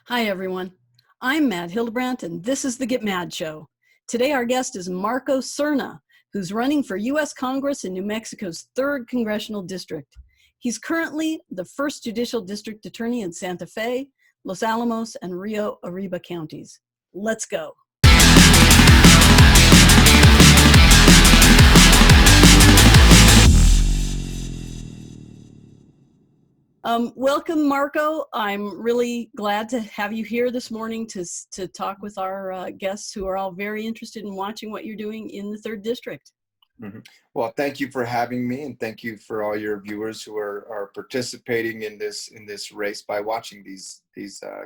Hi, everyone. I'm Mad Hildebrandt, and this is the Get Mad Show. Today, our guest is Marco Serna, who's running for U.S. Congress in New Mexico's 3rd Congressional District. He's currently the 1st Judicial District Attorney in Santa Fe, Los Alamos, and Rio Arriba counties. Let's go. Welcome, Marco. I'm really glad to have you here this morning to talk with our guests who are all very interested in watching what you're doing in the 3rd District. Mm-hmm. Well, thank you for having me, and thank you for all your viewers who are participating in this race by watching these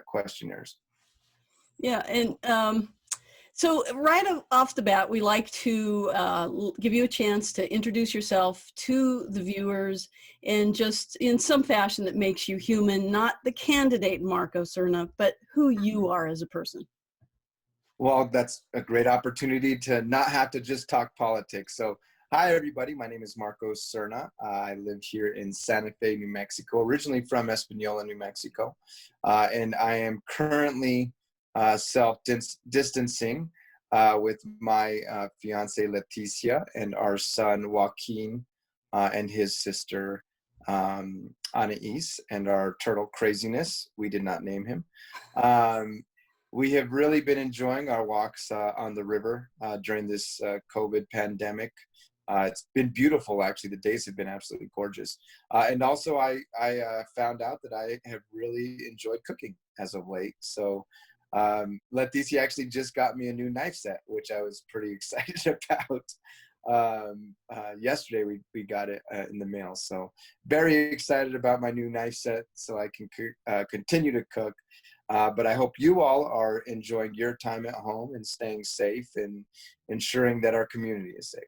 questionnaires. Yeah, and so right off the bat, we like to give you a chance to introduce yourself to the viewers and just in some fashion that makes you human, not the candidate Marco Serna, but who you are as a person. Well, that's a great opportunity to not have to just talk politics. So, hi, everybody. My name is Marco Serna. I live here in Santa Fe, New Mexico, originally from Espanola, New Mexico. And I am currently self-distancing with my fiance Leticia and our son Joaquin and his sister Anais and our turtle Craziness. We did not name him. We have really been enjoying our walks on the river during this COVID pandemic. It's been beautiful, actually. The days have been absolutely gorgeous. And also I found out that I have really enjoyed cooking as of late. So Leticia actually just got me a new knife set, which I was pretty excited about. Yesterday we got it in the mail. So very excited about my new knife set so I can continue to cook. But I hope you all are enjoying your time at home and staying safe and ensuring that our community is safe.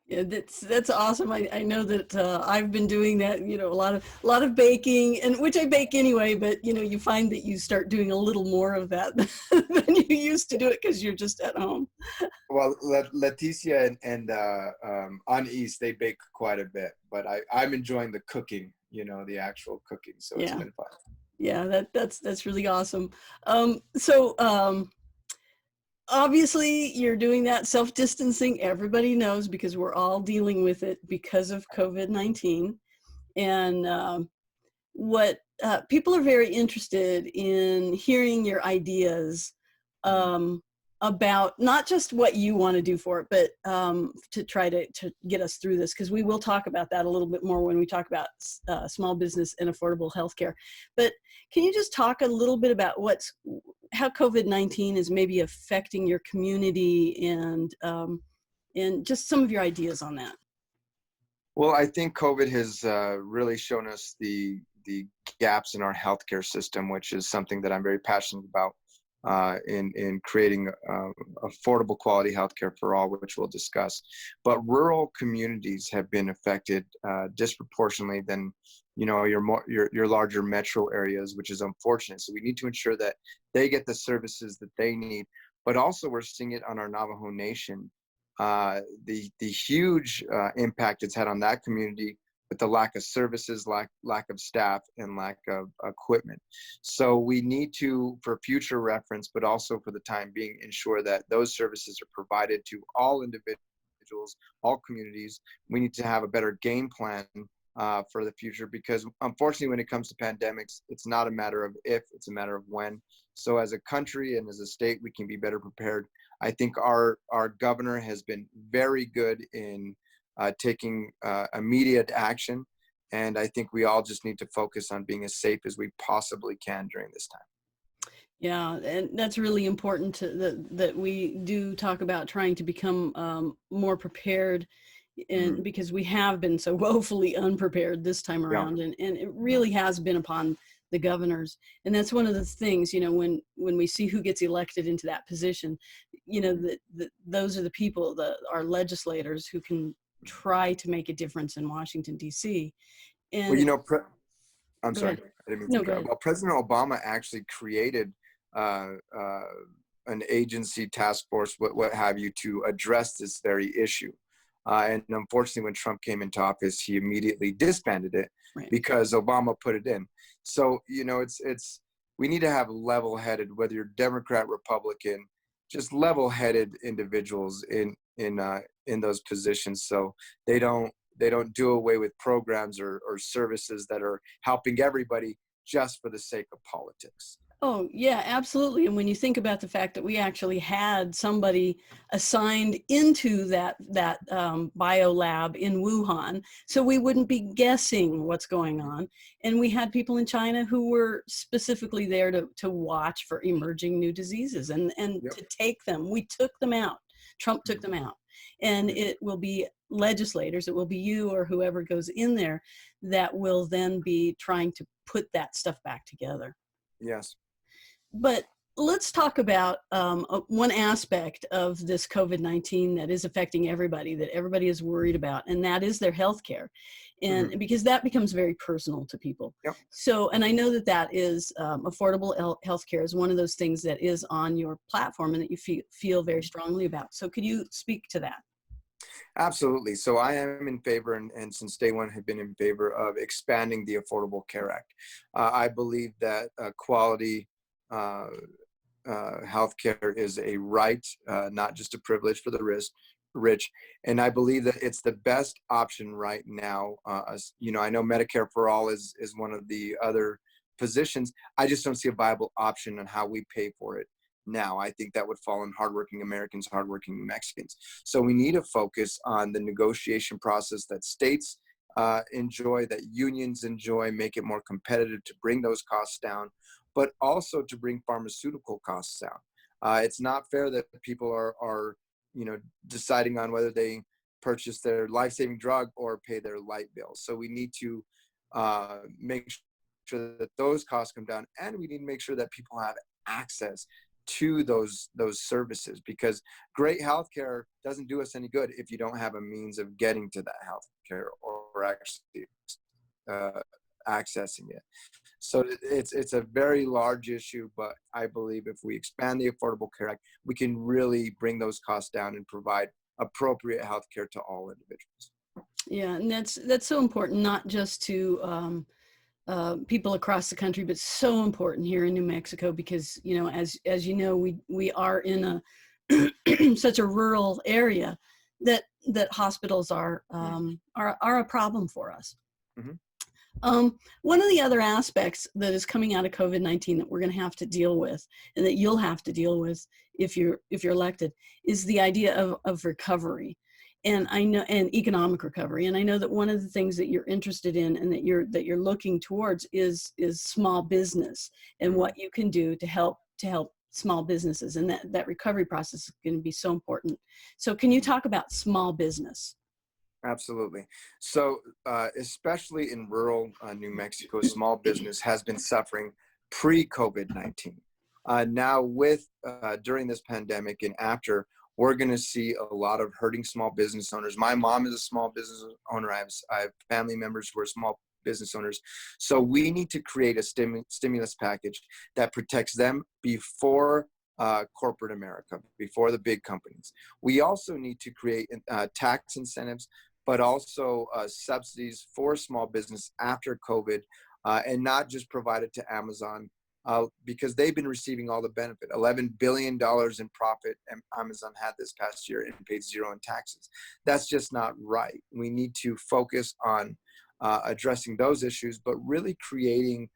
Yeah, that's awesome. I know that I've been doing that, a lot of baking, and which I bake anyway, but you find that you start doing a little more of that than you used to do it because you're just at home. Well, Leticia and Anais, they bake quite a bit, but I'm enjoying the cooking, the actual cooking. So it's been fun. Yeah, that's really awesome. Obviously, you're doing that self-distancing. Everybody knows because we're all dealing with it because of COVID-19. And what people are very interested in hearing your ideas about not just what you want to do for it, but to try to get us through this, because we will talk about that a little bit more when we talk about small business and affordable healthcare. But can you just talk a little bit about how COVID-19 is maybe affecting your community and just some of your ideas on that? Well, I think COVID has really shown us the gaps in our healthcare system, which is something that I'm very passionate about in creating affordable quality healthcare for all, which we'll discuss. But rural communities have been affected disproportionately than your larger metro areas, which is unfortunate. So we need to ensure that they get the services that they need. But also, we're seeing it on our Navajo Nation. The huge impact it's had on that community with the lack of services, lack of staff, and lack of equipment. So we need to, for future reference, but also for the time being, ensure that those services are provided to all individuals, all communities. We need to have a better game plan for the future, because unfortunately, when it comes to pandemics, it's not a matter of if, it's a matter of when. So as a country and as a state, we can be better prepared. I think our governor has been very good in taking immediate action. And I think we all just need to focus on being as safe as we possibly can during this time. Yeah, and that's really important that we do talk about trying to become more prepared, and because we have been so woefully unprepared this time around, and it really has been upon the governors. And that's one of the things, when we see who gets elected into that position, those are the people, our legislators, who can try to make a difference in Washington, D.C. And well, I'm sorry. I didn't mean to interrupt. Well, President Obama actually created an agency, task force, what have you, to address this very issue. And unfortunately, when Trump came into office, he immediately disbanded it because Obama put it in. So, we need to have level-headed, whether you're Democrat, Republican, just level-headed individuals in those positions, so they don't do away with programs or services that are helping everybody just for the sake of politics. Oh, yeah, absolutely. And when you think about the fact that we actually had somebody assigned into that bio lab in Wuhan, so we wouldn't be guessing what's going on. And we had people in China who were specifically there to watch for emerging new diseases and Yep. to take them. We took them out. Trump took them out. And it will be legislators, it will be you or whoever goes in there that will then be trying to put that stuff back together. Yes. But let's talk about one aspect of this COVID-19 that is affecting everybody, that everybody is worried about, and that is their health care. And because that becomes very personal to people. Yep. So, and I know that that is affordable health care is one of those things that is on your platform and that you feel very strongly about. So could you speak to that? Absolutely. So I am in favor, and since day one have been in favor of expanding the Affordable Care Act. I believe that quality healthcare is a right, not just a privilege for the rich. And I believe that it's the best option right now. I know Medicare for all is one of the other positions. I just don't see a viable option on how we pay for it now. I think that would fall on hardworking Americans, hardworking Mexicans. So we need to focus on the negotiation process that states enjoy, that unions enjoy, make it more competitive to bring those costs down, but also to bring pharmaceutical costs down. It's not fair that people are deciding on whether they purchase their life-saving drug or pay their light bill. So we need to make sure that those costs come down, and we need to make sure that people have access to those services, because great healthcare doesn't do us any good if you don't have a means of getting to that healthcare or actually accessing it. So it's a very large issue, but I believe if we expand the Affordable Care Act, we can really bring those costs down and provide appropriate health care to all individuals. Yeah, and that's so important, not just to people across the country, but so important here in New Mexico, because as you know, we are in a such a rural area that hospitals are a problem for us. Mm-hmm. One of the other aspects that is coming out of COVID-19 that we're going to have to deal with, and that you'll have to deal with if you're elected, is the idea of recovery, and economic recovery. And I know that one of the things that you're interested in and that you're looking towards is small business and what you can do to help small businesses, and that recovery process is going to be so important. So can you talk about small business? Absolutely. So especially in rural New Mexico, small business has been suffering pre-COVID-19. Now during this pandemic and after, we're going to see a lot of hurting small business owners. My mom is a small business owner. I have family members who are small business owners. So we need to create a stimulus package that protects them before corporate America, before the big companies. We also need to create tax incentives, but also subsidies for small business after COVID, and not just provide it to Amazon, because they've been receiving all the benefit. $11 billion in profit Amazon had this past year and paid zero in taxes. That's just not right. We need to focus on addressing those issues, but really creating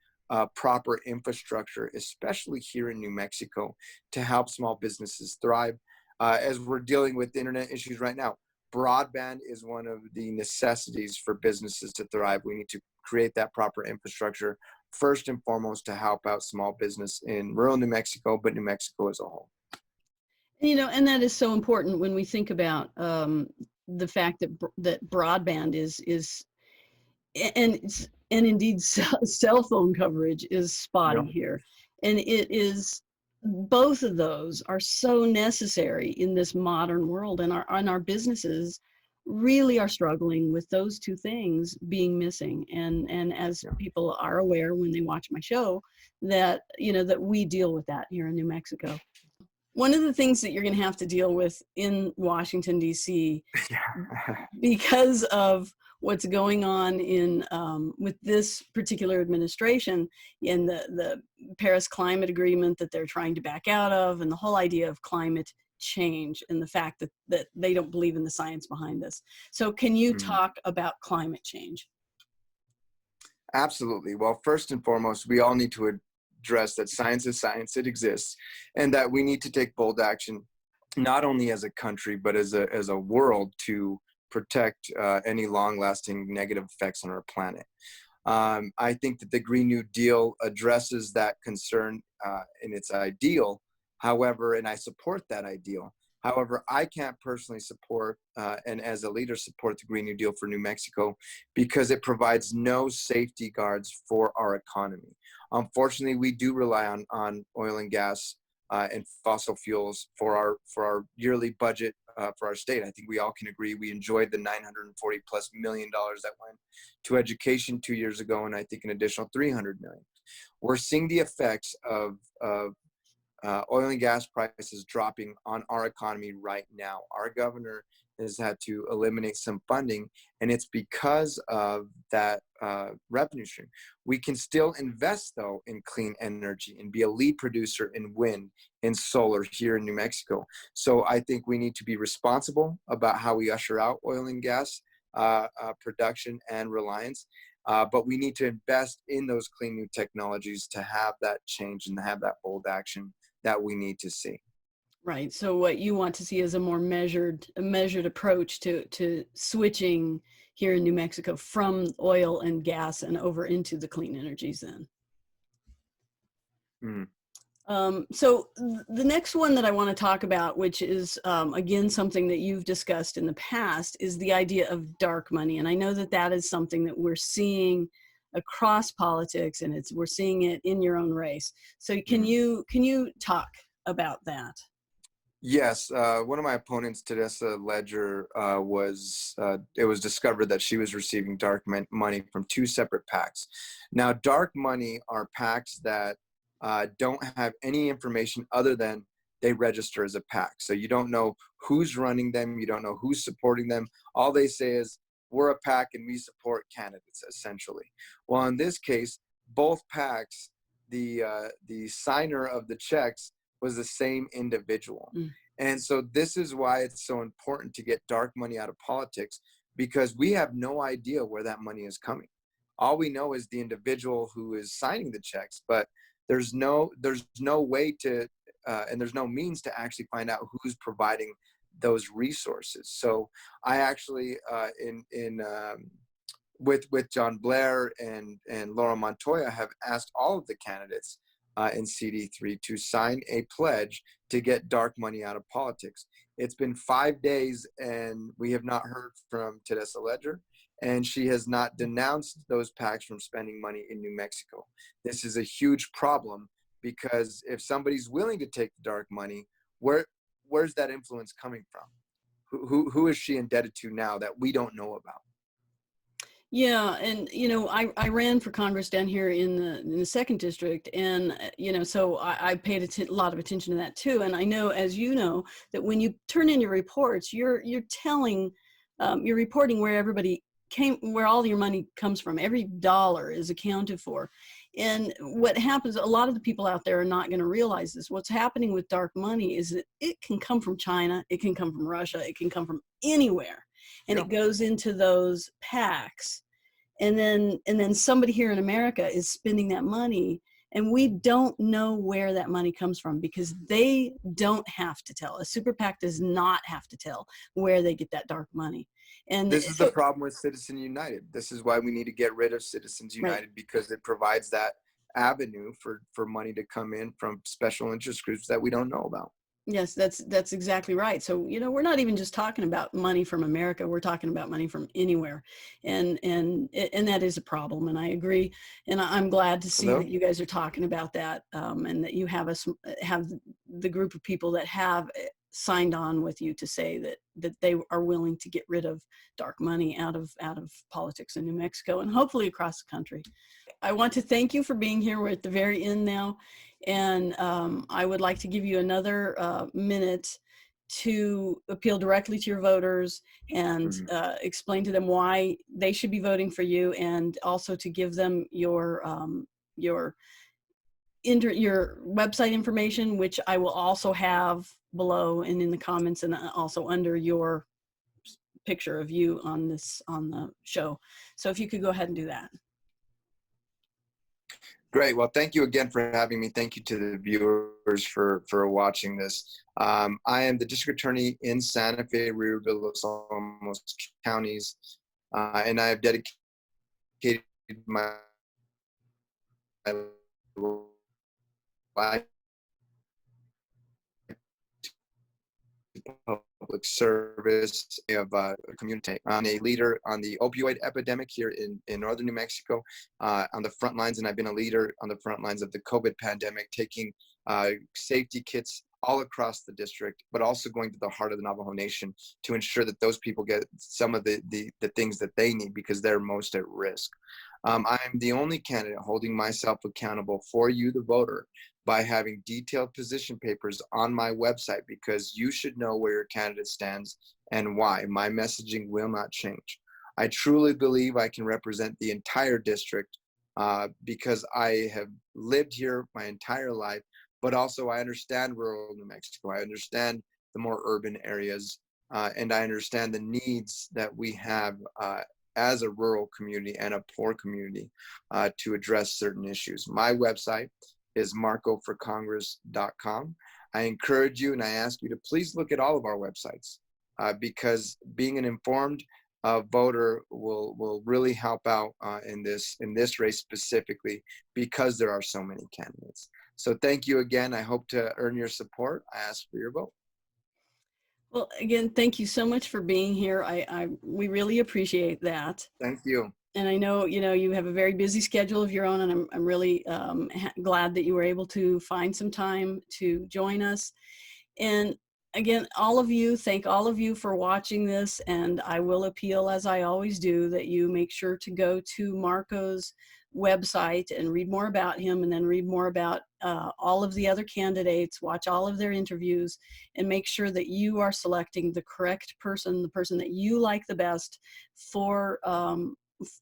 proper infrastructure, especially here in New Mexico, to help small businesses thrive. As we're dealing with internet issues right now, broadband is one of the necessities for businesses to thrive. We need to create that proper infrastructure first and foremost to help out small business in rural New Mexico, but New Mexico as a whole. And that is so important when we think about the fact that broadband is and indeed cell phone coverage is spotty here, and it is. Both of those are so necessary in this modern world, and our businesses really are struggling with those two things being missing. And as people are aware when they watch my show, that that we deal with that here in New Mexico. One of the things that you're going to have to deal with in Washington, D.C., Yeah. because of what's going on in with this particular administration and the Paris Climate Agreement that they're trying to back out of, and the whole idea of climate change and the fact that they don't believe in the science behind this. So can you Mhm. talk about climate change? Absolutely. Well, first and foremost, we all need to address that science is science, it exists, and that we need to take bold action, not only as a country, but as a world to protect any long-lasting negative effects on our planet. I think that the Green New Deal addresses that concern in its ideal. However, and I support that ideal. However, I can't personally support and as a leader support the Green New Deal for New Mexico because it provides no safety guards for our economy. Unfortunately, we do rely on oil and gas and fossil fuels for our yearly budget for our state. I think we all can agree we enjoyed the $940+ million that went to education 2 years ago, and I think an additional 300 million. We're seeing the effects of oil and gas prices dropping on our economy right now. Our governor has had to eliminate some funding, and it's because of that revenue stream. We can still invest, though, in clean energy and be a lead producer in wind and solar here in New Mexico. So I think we need to be responsible about how we usher out oil and gas production and reliance. But we need to invest in those clean new technologies to have that change and to have that bold action that we need to see. Right. So what you want to see is a more measured approach to switching here in New Mexico from oil and gas and over into the clean energies then. Mm. So the next one that I want to talk about, which is again something that you've discussed in the past, is the idea of dark money. And I know that that is something that we're seeing across politics, and we're seeing it in your own race. So can you talk about that? Yes, one of my opponents, Teresa Ledger, it was discovered that she was receiving dark money from two separate PACs. Now, dark money are PACs that don't have any information other than they register as a PAC. So you don't know who's running them, you don't know who's supporting them. All they say is, we're a PAC and we support candidates, essentially. Well, in this case, both PACs, the signer of the checks was the same individual. Mm. And so this is why it's so important to get dark money out of politics, because we have no idea where that money is coming. All we know is the individual who is signing the checks, but there's no way to and there's no means to actually find out who's providing those resources. So I actually with John Blair and Laura Montoya have asked all of the candidates in CD3 to sign a pledge to get dark money out of politics. It's been 5 days and we have not heard from Teresa Ledger, and she has not denounced those PACs from spending money in New Mexico. This is a huge problem because if somebody's willing to take the dark money, where's that influence coming from? Who is she indebted to now that we don't know about? Yeah, and I ran for Congress down here in the second district, and so I paid a lot of attention to that too. And I know, as you know, that when you turn in your reports, you're telling, you're reporting where everybody where all your money comes from. Every dollar is accounted for. And what happens, a lot of the people out there are not going to realize this. What's happening with dark money is that it can come from China, it can come from Russia, it can come from anywhere. And it goes into those PACs, and then somebody here in America is spending that money, and we don't know where that money comes from because they don't have to tell. A super PAC does not have to tell where they get that dark money. And this is the problem with Citizens United. This is why we need to get rid of Citizens United, right? Because it provides that avenue for money to come in from special interest groups that we don't know about. Yes, that's exactly right. So, we're not even just talking about money from America. We're talking about money from anywhere. And that is a problem. And I agree. And I'm glad to see that you guys are talking about that, and that you have the group of people that have signed on with you to say that they are willing to get rid of dark money out of politics in New Mexico and hopefully across the country. I want to thank you for being here. We're at the very end now. And I would like to give you another minute to appeal directly to your voters and explain to them why they should be voting for you, and also to give them your website information, which I will also have below and in the comments, and also under your picture of you on the show. So if you could go ahead and do that. Great. Well, thank you again for having me. Thank you to the viewers for watching this. I am the district attorney in Santa Fe, Riverville, Los Alamos counties, and I have dedicated my life public service of community. I'm a leader on the opioid epidemic here in northern New Mexico, on the front lines, and I've been a leader on the front lines of the COVID pandemic, taking safety kits all across the district, but also going to the heart of the Navajo Nation to ensure that those people get some of the things that they need because they're most at risk. I'm the only candidate holding myself accountable for you, the voter, by having detailed position papers on my website, because you should know where your candidate stands and why. My messaging will not change. I truly believe I can represent the entire district because I have lived here my entire life, but also I understand rural New Mexico. I understand the more urban areas, and I understand the needs that we have as a rural community and a poor community to address certain issues. My website is marcoforcongress.com. I encourage you and I ask you to please look at all of our websites because being an informed voter will really help out in this race specifically, because there are so many candidates. So thank you again. I hope to earn your support. I ask for your vote. Well, again, thank you so much for being here. We really appreciate that. Thank you. And I know, you have a very busy schedule of your own, and I'm really glad that you were able to find some time to join us. And again, thank all of you for watching this, and I will appeal, as I always do, that you make sure to go to Marco's website and read more about him, and then read more about all of the other candidates, watch all of their interviews, and make sure that you are selecting the correct person, the person that you like the best for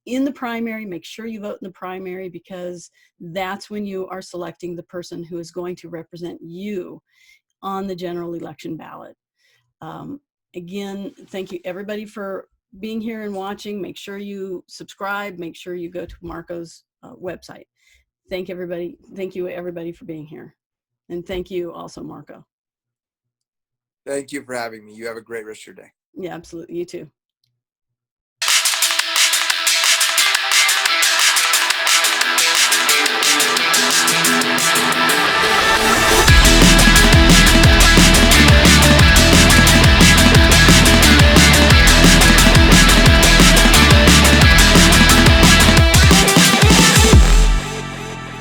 in the primary. Make sure you vote in the primary, because that's when you are selecting the person who is going to represent you on the general election ballot. Again, thank you everybody for being here and watching. Make sure you subscribe. Make sure you go to Marco's website. Thank you everybody for being here. And thank you also, Marco. Thank you for having me. You have a great rest of your day. Yeah, absolutely. You too.